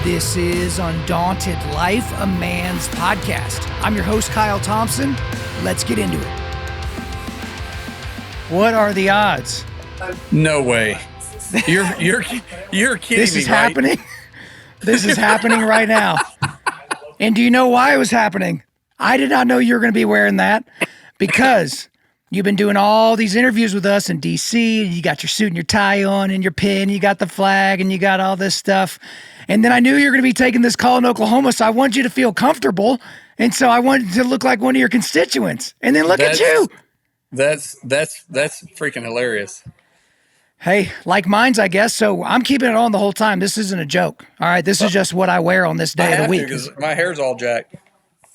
This is Undaunted.Life, a man's podcast. I'm your host, Kyle Thompson. Let's get into it. What are the odds? No way. You're kidding This me, is right? happening. This is happening right now. And do you know why it was happening? I did not know you were going to be wearing that because you've been doing all these interviews with us in D.C. You got your suit and your tie on and your pin. You got the flag and you got all this stuff. And then I knew you were going to be taking this call in Oklahoma, so I wanted you to feel comfortable. And so I wanted to look like one of your constituents. And then look at you. That's freaking hilarious. Hey, like mine's, I guess. So I'm keeping it on the whole time. This isn't a joke. All right. This is just what I wear on this day of the week. Because my hair's all jacked.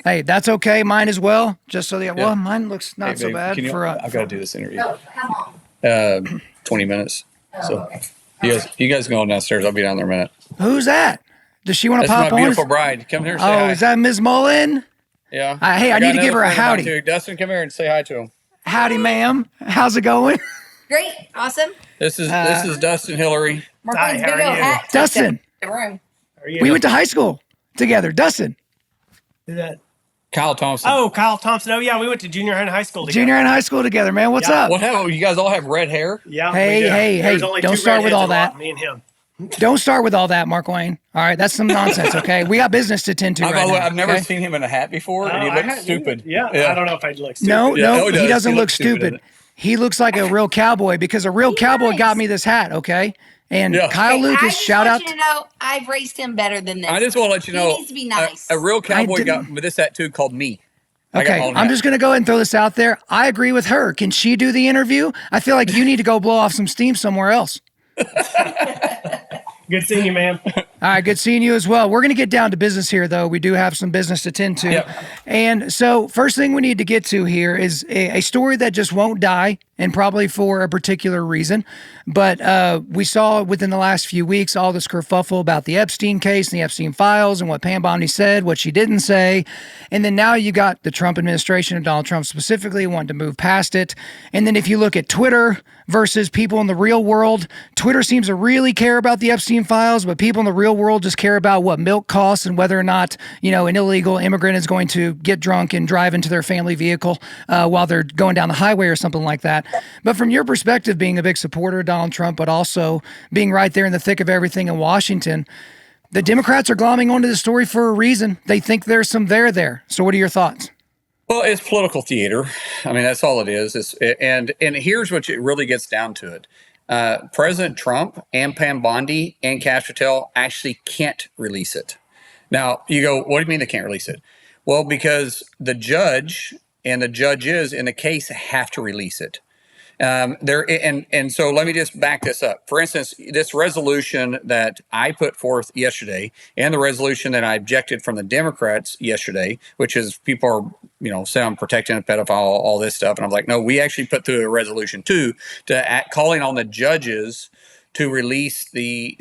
Hey, that's okay. Mine as well. Just so that, well, mine looks not so bad. I've got to do this interview. 20 minutes. So you guys go on downstairs. I'll be down there in a minute. Who's that? Does she want to pop on? That's my beautiful bride. Come here and say hi. Oh, is that Ms. Mullen? Yeah. Hey, I need to give her a howdy. Dustin, come here and say hi to him. Howdy, ma'am. How's it going? Great. Awesome. This is Dustin Hillary. Markwayne's big old hat. Dustin. Jerome. We went to high school together. Dustin. Who's that? Kyle Thompson. Oh, Kyle Thompson. Oh, yeah, we went to junior high and high school together. Junior and high school together, man. What's up? What happened? You guys all have red hair? Yeah. Hey, don't start with all that. Me and him. Don't start with all that, Markwayne. All right, that's some nonsense, okay? We got business to tend to right now. I've never okay? seen him in a hat before, and he looks stupid. Yeah, I don't know if I'd look stupid. No, Yeah, he doesn't He look looks stupid. He looks like a real cowboy because a real cowboy got me this hat, okay? And Kyle Lucas, shout out. I just want you to know, I've raised him better than this. I just want to let you know, He needs to be nice. a real cowboy got with this hat too called me. Okay, I'm just going to go ahead and throw this out there. I agree with her. Can she do the interview? I feel like you need to go blow off some steam somewhere else. Good seeing you, man. All right, good seeing you as well. We're going to get down to business here, though. We do have some business to tend to. Yep. And so first thing we need to get to here is a story that just won't die, and probably for a particular reason. But we saw within the last few weeks all this kerfuffle about the Epstein case and the Epstein Files and what Pam Bondi said, what she didn't say. And then now you got the Trump administration and Donald Trump specifically wanting to move past it. And then if you look at Twitter versus people in the real world, Twitter seems to really care about the Epstein Files, but people in the real world just care about what milk costs and whether or not, an illegal immigrant is going to get drunk and drive into their family vehicle while they're going down the highway or something like that. But from your perspective, being a big supporter of Donald Trump, but also being right there in the thick of everything in Washington, the Democrats are glomming onto the story for a reason. They think there's some there. So what are your thoughts? Well, it's political theater. I mean, that's all it is. And here's what it really gets down to it. President Trump and Pam Bondi and Cash Patel actually can't release it. Now, you go, what do you mean they can't release it? Well, because the judge and the judges in the case have to release it. So let me just back this up. For instance, this resolution that I put forth yesterday and the resolution that I objected from the Democrats yesterday, which is people are, saying I'm protecting a pedophile, all this stuff. And I'm like, no, we actually put through a resolution too, calling on the judges to release the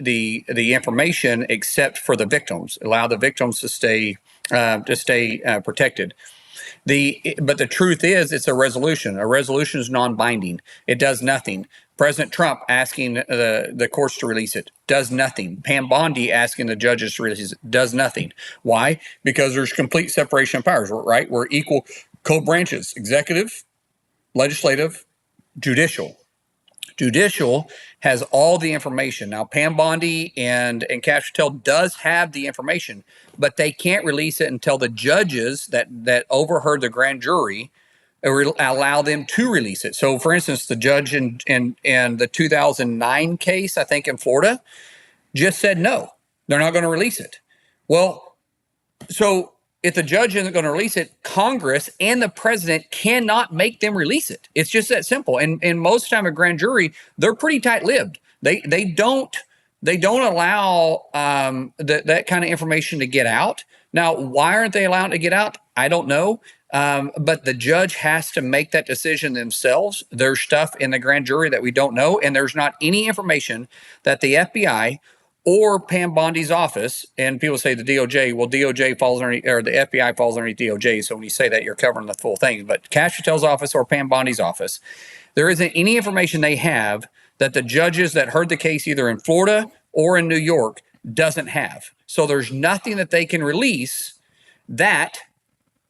information except for the victims, allow the victims to stay protected. But the truth is, it's a resolution. A resolution is non-binding. It does nothing. President Trump asking the courts to release it does nothing. Pam Bondi asking the judges to release it does nothing. Why? Because there's complete separation of powers, right? We're equal co-branches: executive, legislative, judicial. Judicial has all the information. Now, Pam Bondi and Cash Patel does have the information, but they can't release it until the judges that overheard the grand jury allow them to release it. So, for instance, the judge in the 2009 case, I think in Florida, just said no, they're not going to release it. Well, so if the judge isn't going to release it, Congress and the president cannot make them release it. It's just that simple. And most of the time, a grand jury, they're pretty tight-lipped. They don't allow that kind of information to get out. Now, why aren't they allowed to get out? I don't know. But the judge has to make that decision themselves. There's stuff in the grand jury that we don't know, and there's not any information that the FBI or Pam Bondi's office, and people say the DOJ, well, DOJ falls underneath, or the FBI falls underneath DOJ, so when you say that, you're covering the full thing. But Cash Patel's office or Pam Bondi's office, there isn't any information they have that the judges that heard the case either in Florida or in New York doesn't have. So there's nothing that they can release that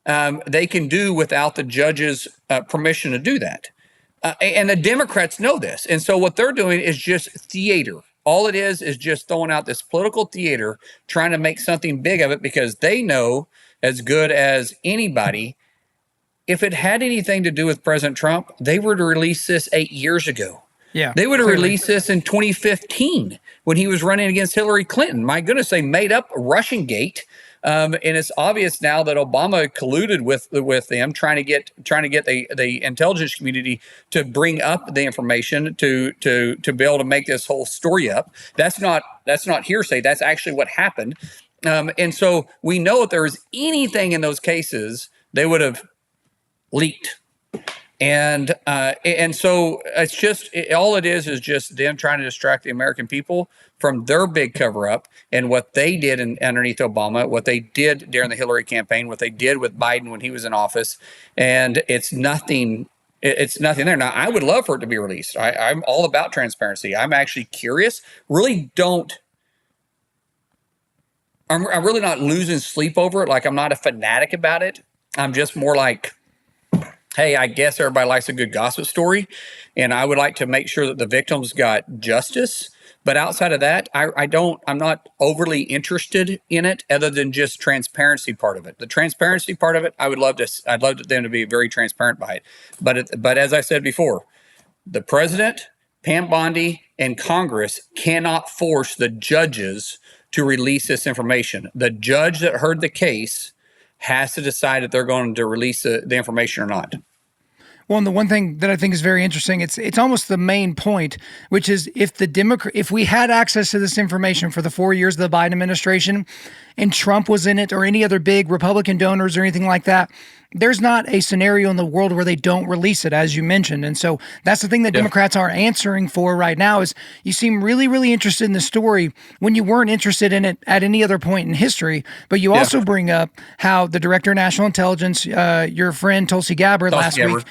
they can do without the judge's permission to do that. And the Democrats know this. And so what they're doing is just theater. All it is just throwing out this political theater, trying to make something big of it, because they know as good as anybody, if it had anything to do with President Trump, they were to release this 8 years ago. Yeah, they would have clearly released this in 2015 when he was running against Hillary Clinton. My goodness, they made up Russian Gate. And it's obvious now that Obama colluded with them, trying to get the intelligence community to bring up the information to be able to make this whole story up. That's not hearsay. That's actually what happened. And so we know if there was anything in those cases, they would have leaked. And so it's just all it is just them trying to distract the American people from their big cover up and what they did underneath Obama, what they did during the Hillary campaign, what they did with Biden when he was in office. And it's nothing. It's nothing there. Now, I would love for it to be released. I'm all about transparency. I'm actually curious. I'm really not losing sleep over it. Like, I'm not a fanatic about it. I'm just more like, hey, I guess everybody likes a good gossip story, and I would like to make sure that the victims got justice. But outside of that, I'm not overly interested in it, other than just transparency part of it. The transparency part of it, I'd love them to be very transparent by it. But as I said before, the president, Pam Bondi, and Congress cannot force the judges to release this information. The judge that heard the case has to decide if they're going to release the information or not. Well, and the one thing that I think is very interesting, it's almost the main point, which is if we had access to this information for the 4 years of the Biden administration and Trump was in it, or any other big Republican donors or anything like that, there's not a scenario in the world where they don't release it, as you mentioned. And so that's the thing that Democrats are answering for right now, is you seem really, really interested in the story when you weren't interested in it at any other point in history. But you also bring up how the Director of National Intelligence, your friend Tulsi Gabbard last week,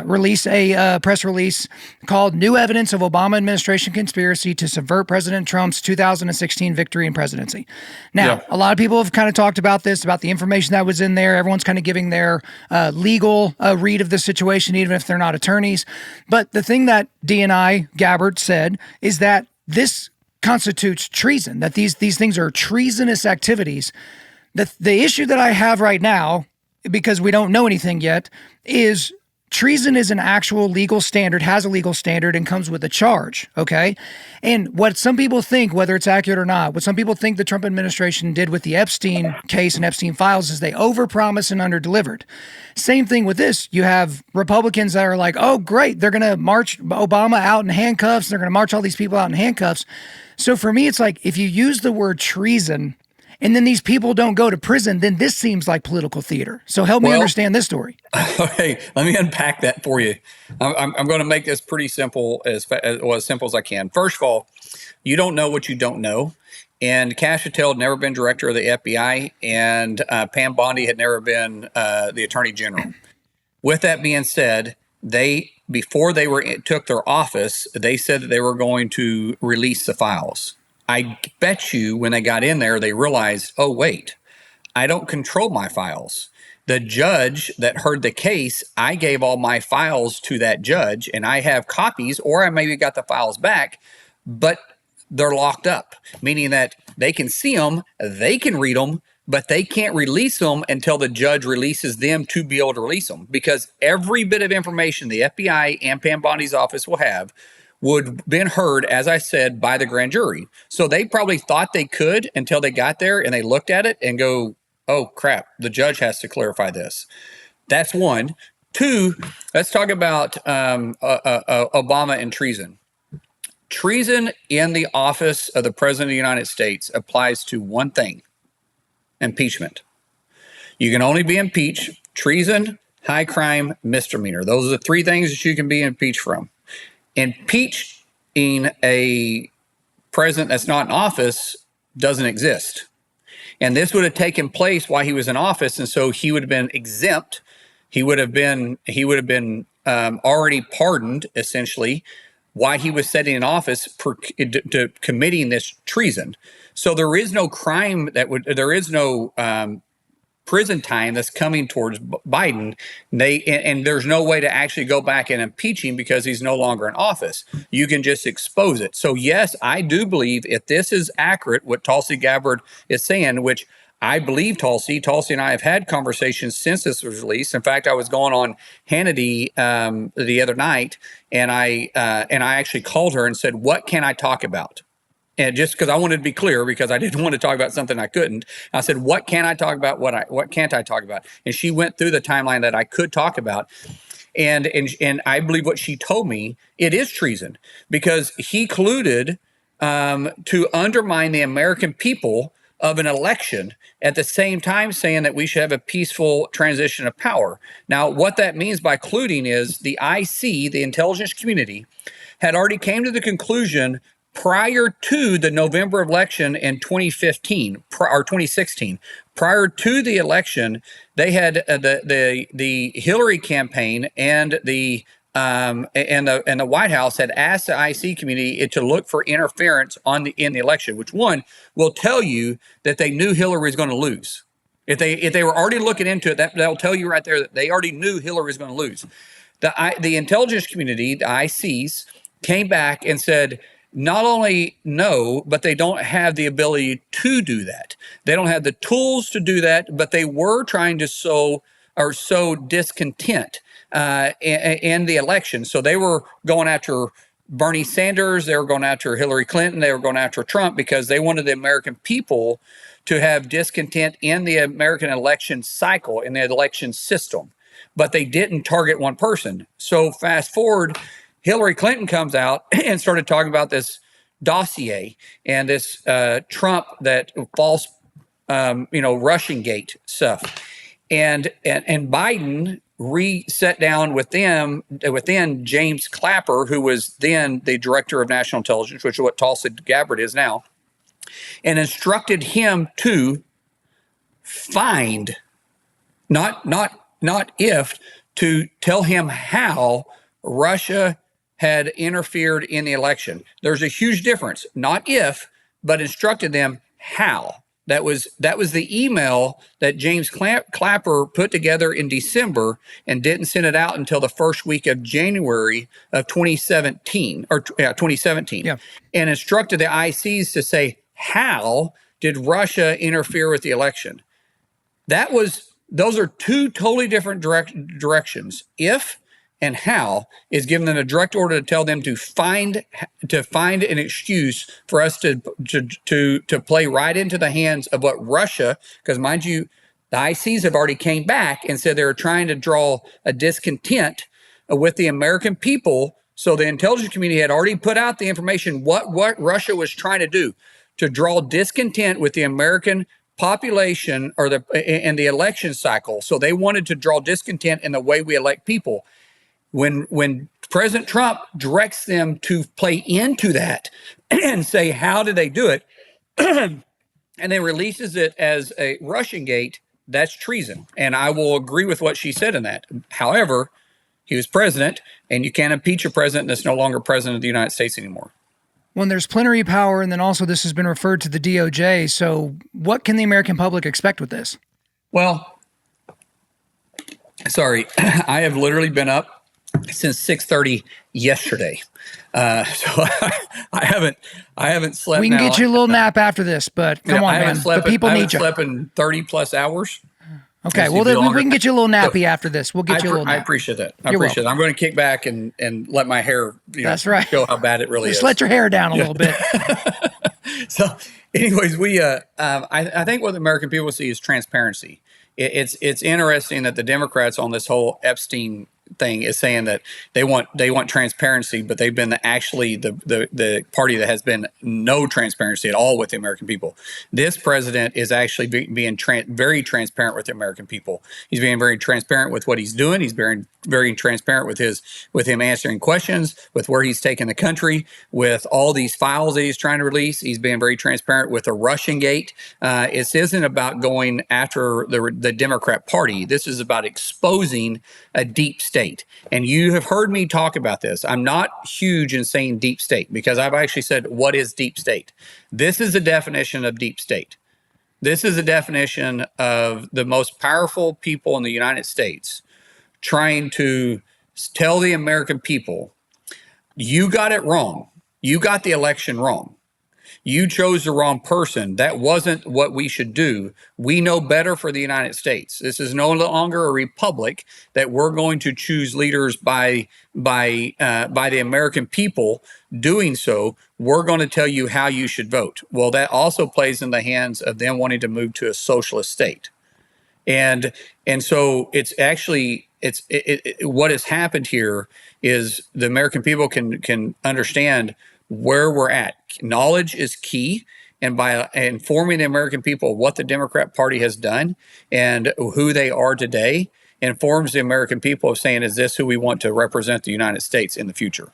released a press release called New Evidence of Obama Administration Conspiracy to Subvert President Trump's 2016 Victory and Presidency. Now, a lot of people have kind of talked about this, about the information that was in there. Everyone's kind of giving their legal read of the situation, even if they're not attorneys. But the thing that DNI Gabbard said is that this constitutes treason, that these things are treasonous activities. The issue that I have right now, because we don't know anything yet, is treason is an actual legal standard, has a legal standard, and comes with a charge, okay? And what some people think, whether it's accurate or not, what some people think the Trump administration did with the Epstein case and Epstein Files is they overpromised and underdelivered. Same thing with this. You have Republicans that are like, oh, great, they're going to march Obama out in handcuffs. They're going to march all these people out in handcuffs. So for me, it's like, if you use the word treason and then these people don't go to prison, then this seems like political theater. So help me understand this story. Okay, let me unpack that for you. I'm going to make this pretty simple, as simple as I can. First of all, you don't know what you don't know. And Cash Patel had never been director of the FBI, and Pam Bondi had never been the attorney general. With that being said, before they took their office, they said that they were going to release the files. I bet you when they got in there, they realized, oh, wait, I don't control my files. The judge that heard the case, I gave all my files to that judge, and I have copies, or I maybe got the files back, but they're locked up, meaning that they can see them, they can read them, but they can't release them until the judge releases them to be able to release them, because every bit of information the FBI and Pam Bondi's office will have would have been heard, as I said, by the grand jury. So they probably thought they could until they got there and they looked at it and go, oh, crap, the judge has to clarify this. That's one. Two, let's talk about Obama and treason. Treason in the office of the President of the United States applies to one thing: impeachment. You can only be impeached: treason, high crime, misdemeanor. Those are the three things that you can be impeached from. Impeaching a president that's not in office doesn't exist. And this would have taken place while he was in office, and so he would have been exempt. He would have been already pardoned, essentially, why he was sitting in office committing this treason. So there is no crime there is no prison time that's coming towards Biden. And there's no way to actually go back and impeach him because he's no longer in office. You can just expose it. So yes, I do believe if this is accurate, what Tulsi Gabbard is saying, which I believe Tulsi and I have had conversations since this was released. In fact, I was going on Hannity the other night, and I actually called her and said, "What can I talk about?" And just because I wanted to be clear, because I didn't want to talk about something I couldn't, I said, "What can I talk about? What can't I talk about?" And she went through the timeline that I could talk about. And I believe what she told me, it is treason, because he colluded to undermine the American people of an election, at the same time saying that we should have a peaceful transition of power. Now, what that means by colluding is the IC, the intelligence community, had already came to the conclusion prior to the November election in 2015 or 2016. Prior to the election, they had the Hillary campaign and the White House had asked the IC community to look for interference in the election, which one will tell you that they knew Hillary was going to lose. If they were already looking into it, that'll tell you right there that they already knew Hillary was going to lose. The intelligence community, the ICs, came back and said, not only no, but they don't have the ability to do that. They don't have the tools to do that, but they were trying to sow discontent in the election. So they were going after Bernie Sanders, they were going after Hillary Clinton, they were going after Trump, because they wanted the American people to have discontent in the American election cycle, in the election system. But they didn't target one person. So fast forward, Hillary Clinton comes out and started talking about this dossier and this Trump, that false, Russian gate stuff. And Biden sat down within James Clapper, who was then the director of national intelligence, which is what Tulsi Gabbard is now, and instructed him to find, not if, to tell him how Russia had interfered in the election. There's a huge difference. Not if, but instructed them how. That was the email that James Clapper put together in December and didn't send it out until the first week of January of 2017 Yeah. And instructed the ICs to say, how did Russia interfere with the election? Those are two totally different directions. If and how is giving them a direct order to tell them to find an excuse for us to play right into the hands of what Russia, because mind you, the ICs have already came back and said they're trying to draw a discontent with the American people. So the intelligence community had already put out the information what Russia was trying to do, to draw discontent with the American population in the election cycle. So they wanted to draw discontent in the way we elect people. When President Trump directs them to play into that and say, how did they do it? And then releases it as a Russian gate, that's treason. And I will agree with what she said in that. However, he was president, and you can't impeach a president that's no longer president of the United States anymore. When there's plenary power, and then also this has been referred to the DOJ. So what can the American public expect with this? Well, sorry, I have literally been up since 6:30 yesterday, so I haven't slept. We can get you a little nap after this, but come on, man, the people need you. I haven't slept in 30 plus hours. Okay, well, then we can get you a little nappy after this. We'll get you a little nap. I appreciate that. I appreciate it. I'm going to kick back and let my hair, that's right, show how bad it really is. Just let your hair down a little bit. So, anyways, I think what the American people see is transparency. It's interesting that the Democrats on this whole Epstein thing is saying that they want transparency, but they've been the party that has been no transparency at all with the American people. This president is actually being very transparent with the American people. He's being very transparent with what he's doing. He's very transparent with him answering questions, with where he's taking the country, with all these files that he's trying to release. He's being very transparent with the Russian gate. This isn't about going after the Democrat Party. This is about exposing a deep state state. And you have heard me talk about this. I'm not huge in saying deep state because I've actually said, what is deep state? This is a definition of deep state. This is a definition of the most powerful people in the United States trying to tell the American people, you got it wrong. You got the election wrong. You chose the wrong person. That wasn't what we should do. We know better for the United States. This is no longer a republic that we're going to choose leaders by the American people doing so. We're going to tell you how you should vote. Well, that also plays in the hands of them wanting to move to a socialist state. And so it's actually what has happened here is the American people can understand where we're at. Knowledge is key. And by informing the American people what the Democrat Party has done and who they are today, informs the American people of saying, is this who we want to represent the United States in the future?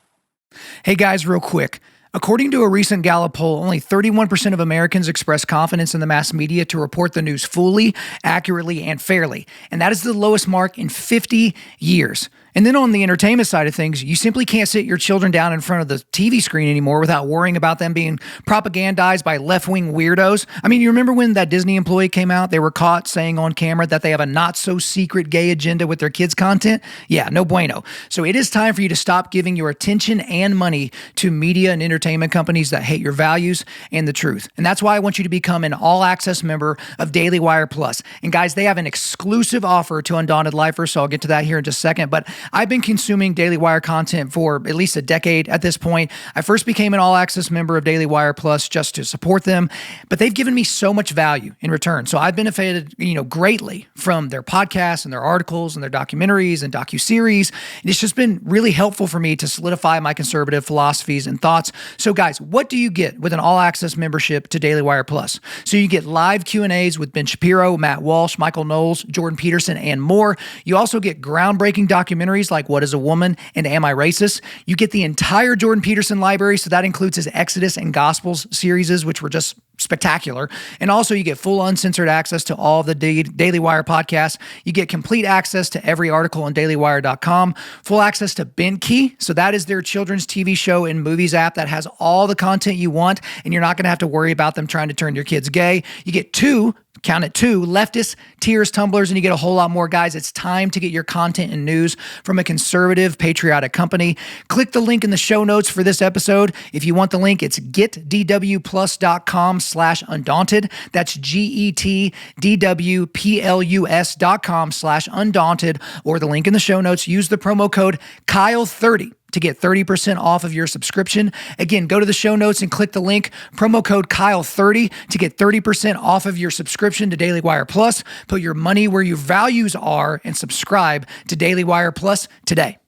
Hey guys, real quick. According to a recent Gallup poll, only 31% of Americans express confidence in the mass media to report the news fully, accurately, and fairly. And that is the lowest mark in 50 years. And then on the entertainment side of things, you simply can't sit your children down in front of the TV screen anymore without worrying about them being propagandized by left-wing weirdos. I mean, you remember when that Disney employee came out? They were caught saying on camera that they have a not-so-secret gay agenda with their kids' content? Yeah, no bueno. So it is time for you to stop giving your attention and money to media and entertainment companies that hate your values and the truth. And that's why I want you to become an all-access member of Daily Wire Plus. And guys, they have an exclusive offer to Undaunted.Lifers, so I'll get to that here in just a second. But I've been consuming Daily Wire content for at least a decade at this point. I first became an all-access member of Daily Wire Plus just to support them, but they've given me so much value in return. So I've benefited, greatly from their podcasts and their articles and their documentaries and docuseries. And it's just been really helpful for me to solidify my conservative philosophies and thoughts. So guys, what do you get with an all-access membership to Daily Wire Plus? So you get live Q&As with Ben Shapiro, Matt Walsh, Michael Knowles, Jordan Peterson, and more. You also get groundbreaking documentaries like What is a Woman and Am I Racist? You get the entire Jordan Peterson library, so that includes his Exodus and Gospels series, which were just spectacular. And also you get full uncensored access to all of the Daily Wire podcasts. You get complete access to every article on dailywire.com, full access to BentKey. So that is their children's TV show and movies app that has all the content you want, and you're not going to have to worry about them trying to turn your kids gay. You get two leftists, tears, tumblers, and you get a whole lot more. Guys, it's time to get your content and news from a conservative, patriotic company. Click the link in the show notes for this episode. If you want the link, it's getdwplus.com/undaunted. That's getdwplus.com/undaunted, or the link in the show notes. Use the promo code Kyle30 to get 30% off of your subscription. Again, go to the show notes and click the link, promo code Kyle30 to get 30% off of your subscription to Daily Wire Plus. Put your money where your values are and subscribe to Daily Wire Plus today.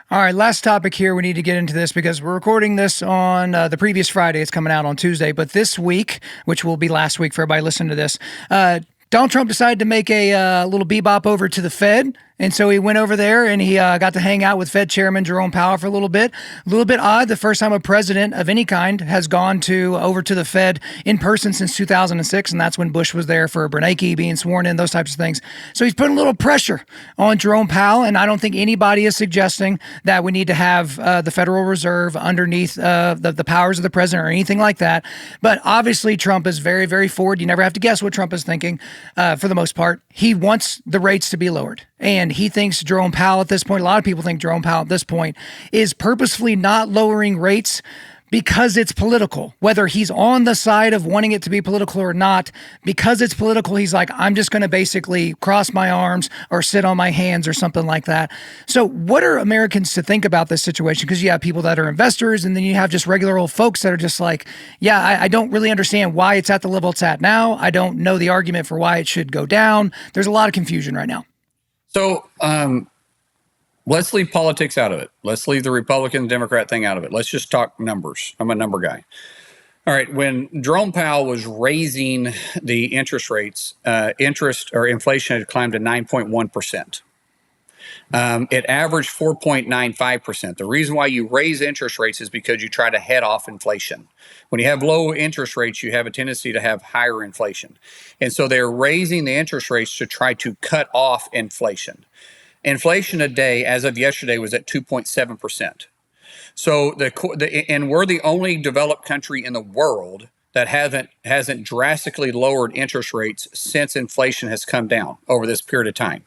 All right, last topic here. We need to get into this because we're recording this on the previous Friday. It's coming out on Tuesday. But this week, which will be last week for everybody listening to this, Donald Trump decided to make a little bebop over to the Fed. And so he went over there and he got to hang out with Fed Chairman Jerome Powell for a little bit. A little bit odd. The first time a president of any kind has gone over to the Fed in person since 2006. And that's when Bush was there for Bernanke being sworn in, those types of things. So he's putting a little pressure on Jerome Powell. And I don't think anybody is suggesting that we need to have the Federal Reserve underneath the powers of the president or anything like that. But obviously Trump is very, very forward. You never have to guess what Trump is thinking for the most part. He wants the rates to be lowered. And he thinks Jerome Powell at this point, a lot of people think Jerome Powell at this point is purposefully not lowering rates because it's political. Whether he's on the side of wanting it to be political or not, because it's political, he's like, I'm just going to basically cross my arms or sit on my hands or something like that. So what are Americans to think about this situation? Because you have people that are investors, and then you have just regular old folks that are just like, yeah, I don't really understand why it's at the level it's at now. I don't know the argument for why it should go down. There's a lot of confusion right now. So let's leave politics out of it. Let's leave the Republican Democrat thing out of it. Let's just talk numbers. I'm a number guy. All right. When Jerome Powell was raising the interest rates, inflation had climbed to 9.1%. It averaged 4.95%. The reason why you raise interest rates is because you try to head off inflation. When you have low interest rates, you have a tendency to have higher inflation. And so they're raising the interest rates to try to cut off inflation. Inflation today, as of yesterday, was at 2.7%. So and we're the only developed country in the world that hasn't drastically lowered interest rates since inflation has come down over this period of time.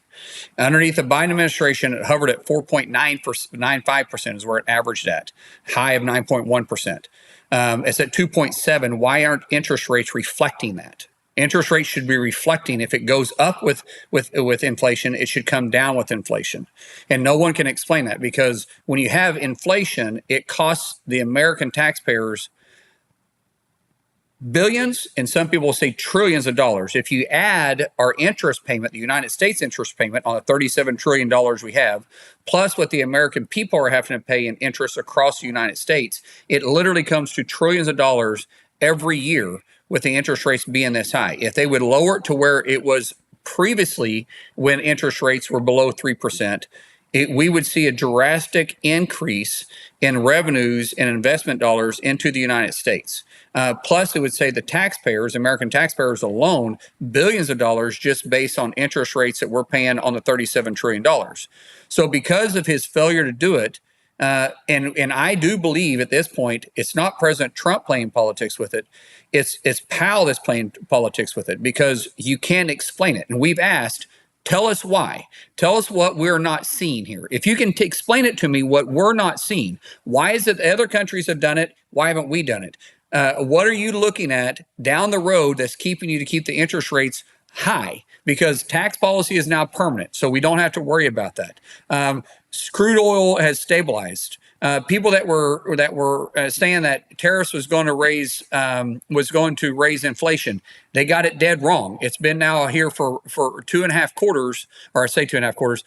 Underneath the Biden administration, it hovered at 4.95% is where it averaged at, high of 9.1%. It's at 2.7. Why aren't interest rates reflecting that? Interest rates should be reflecting, if it goes up with inflation, it should come down with inflation. And no one can explain that, because when you have inflation, it costs the American taxpayers billions, and some people will say trillions of dollars. If you add our interest payment, the United States interest payment on the $37 trillion we have, plus what the American people are having to pay in interest across the United States, it literally comes to trillions of dollars every year with the interest rates being this high. If they would lower it to where it was previously when interest rates were below 3%, we would see a drastic increase in revenues and investment dollars into the United States. Plus, it would save the taxpayers, American taxpayers alone, billions of dollars just based on interest rates that we're paying on the $37 trillion. So because of his failure to do it, and I do believe at this point, it's not President Trump playing politics with it. It's Powell that's playing politics with it, because you can't explain it. And we've asked, tell us why. Tell us what we're not seeing here. If you can explain it to me, what we're not seeing. Why is it other countries have done it? Why haven't we done it? What are you looking at down the road that's keeping you to keep the interest rates high? Because tax policy is now permanent, so we don't have to worry about that. Crude oil has stabilized. People that were saying that tariffs was going to raise inflation, they got it dead wrong. It's been now here for 2.5 quarters, or I say 2.5 quarters,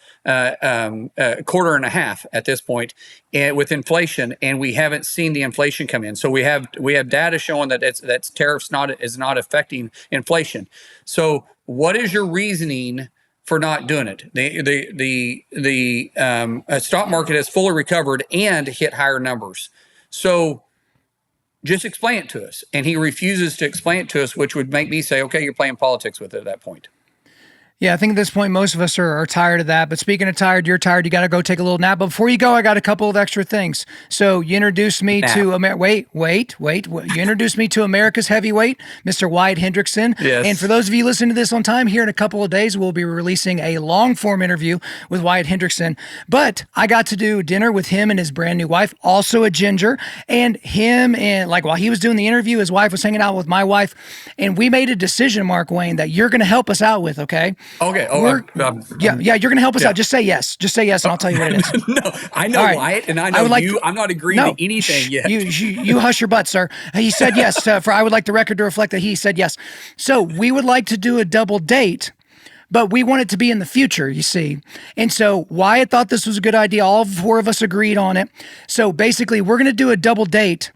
quarter and a half at this point, with inflation, and we haven't seen the inflation come in. So we have data showing that tariffs is not affecting inflation. So what is your reasoning for not doing it? The stock market has fully recovered and hit higher numbers. So just explain it to us. And he refuses to explain it to us, which would make me say, okay, you're playing politics with it at that point. Yeah, I think at this point, most of us are tired of that. But speaking of tired, you're tired. You got to go take a little nap. But before you go, I got a couple of extra things. So you introduced me to Wait. You introduced me to America's heavyweight, Mr. Wyatt Hendrickson. Yes. And for those of you listening to this on time, here in a couple of days, we'll be releasing a long-form interview with Wyatt Hendrickson. But I got to do dinner with him and his brand new wife, also a ginger. And while he was doing the interview, his wife was hanging out with my wife. And we made a decision, Mark Wayne, that you're going to help us out with, okay? Okay. You're going to help us out. Just say yes. Just say yes, and I'll tell you what it is. No, I know Wyatt, and I know you. I'm not agreeing to anything yet. You hush your butt, sir. He said yes. I would like the record to reflect that he said yes. So we would like to do a double date, but we want it to be in the future, you see. And so Wyatt thought this was a good idea. All four of us agreed on it. So basically, we're going to do a double date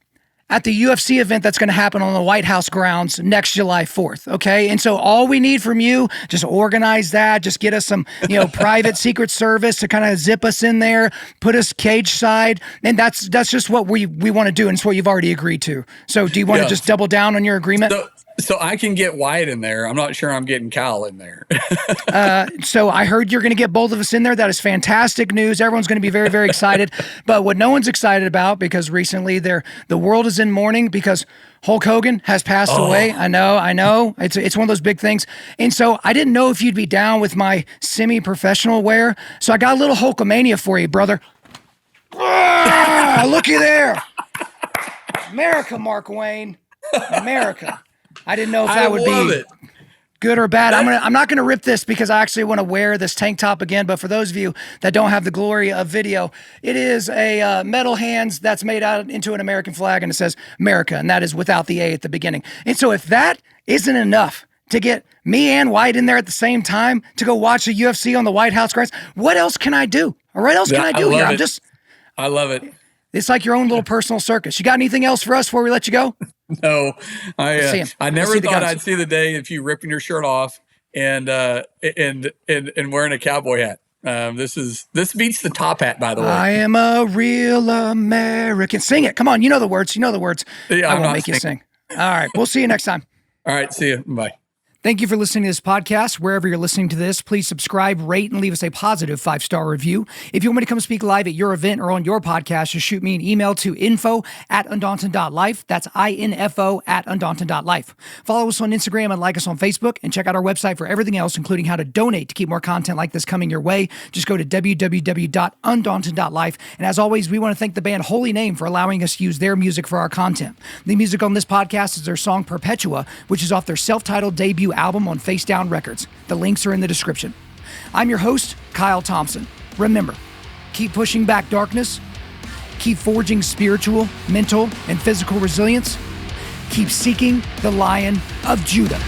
at the UFC event that's going to happen on the White House grounds next July 4th, okay? And so all we need from you, just organize that, just get us some, private Secret Service to kind of zip us in there, put us cage side, and that's just what we want to do, and it's what you've already agreed to. So do you want to just double down on your agreement? So I can get Wyatt in there. I'm not sure I'm getting Kyle in there. So I heard you're going to get both of us in there. That is fantastic news. Everyone's going to be very, very excited. But what no one's excited about, because recently the world is in mourning because Hulk Hogan has passed away. I know. It's one of those big things. And so I didn't know if you'd be down with my semi-professional wear. So I got a little Hulkamania for you, brother. Looky there. America, Mark Wayne. America. I didn't know if that would be good or bad. I'm not gonna rip this because I actually want to wear this tank top again. But for those of you that don't have the glory of video, it is a metal hands that's made out into an American flag, and it says America, and that is without the A at the beginning. And so if that isn't enough to get me and Wyatt in there at the same time to go watch the UFC on the White House grounds, what else can I do? Or what else can I do here? I love it. It's like your own little personal circus. You got anything else for us before we let you go? No, I never thought I'd see the day of you ripping your shirt off and wearing a cowboy hat. This beats the top hat, by the way. I am a real American. Sing it. Come on. You know the words. Yeah, I won't make you sing. All right. We'll see you next time. All right. See you. Bye. Thank you for listening to this podcast. Wherever you're listening to this, please subscribe, rate, and leave us a positive 5-star review. If you want me to come speak live at your event or on your podcast, just shoot me an email to info@Undaunted.Life. That's info@Undaunted.Life. Follow us on Instagram and like us on Facebook, and check out our website for everything else, including how to donate to keep more content like this coming your way. Just go to www.Undaunted.Life. And as always, we want to thank the band Holy Name for allowing us to use their music for our content. The music on this podcast is their song Perpetua, which is off their self-titled debut album on Face Down Records. The links are in the description. I'm your host, Kyle Thompson. Remember, keep pushing back darkness, keep forging spiritual, mental, and physical resilience, keep seeking the Lion of Judah.